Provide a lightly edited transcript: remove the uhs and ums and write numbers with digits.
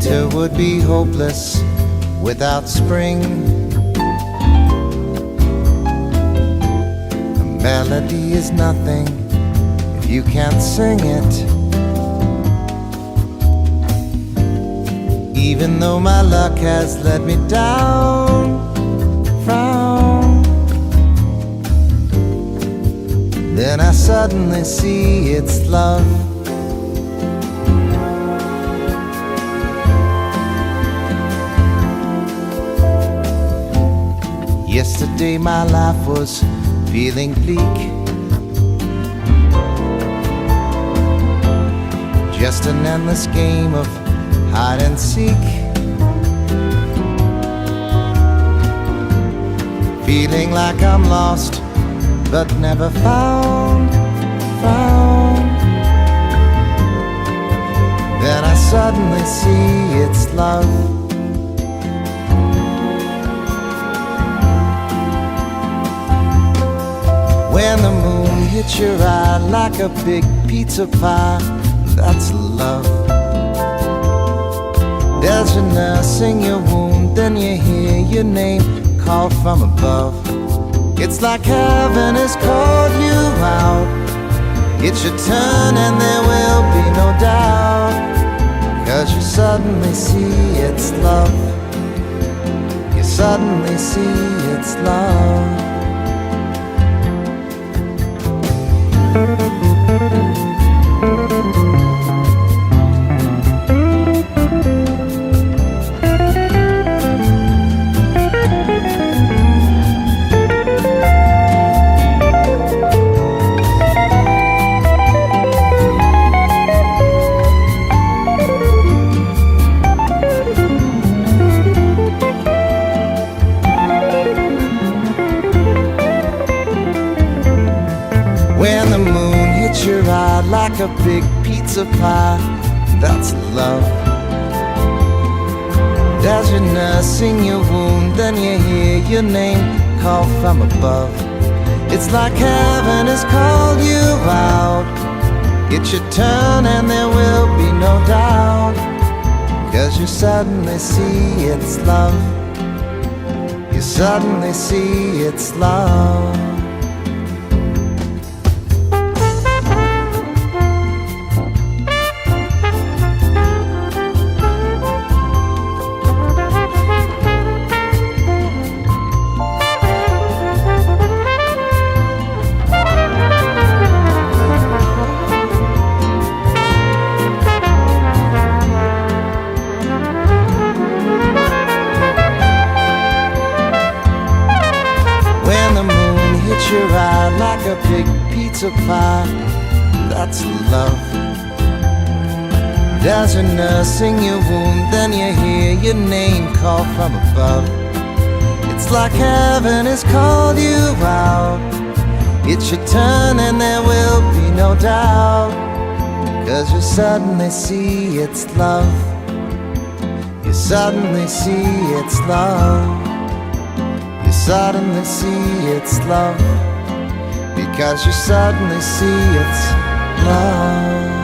Winter would be hopeless without spring. A melody is nothing if you can't sing it. Even though my luck has let me down, frown, then I suddenly see it's love. Yesterday my life was feeling bleak, just an endless game of hide and seek, feeling like I'm lost but never found. Then I suddenly see it's love. When the moon hits your eye like a big pizza pie, that's love. There's a nurse in your wound, then you hear your name called from above. It's like heaven has called you out. It's your turn and there will be no doubt, 'cause you suddenly see it's love. You suddenly see it's love. When the moon hits your eye like a big pizza pie, that's love. There's a nurse in your wound, then you hear your name called from above. It's like heaven has called you out. It's your turn and there will be no doubt, 'cause you suddenly see it's love. You suddenly see it's love. Your eye like a big pizza pie, that's love. There's a nurse in your wound, then you hear your name called from above. It's like heaven has called you out. It's your turn and there will be no doubt, 'cause you suddenly see it's love. You suddenly see it's love. You suddenly see it's love, because you suddenly see it's love.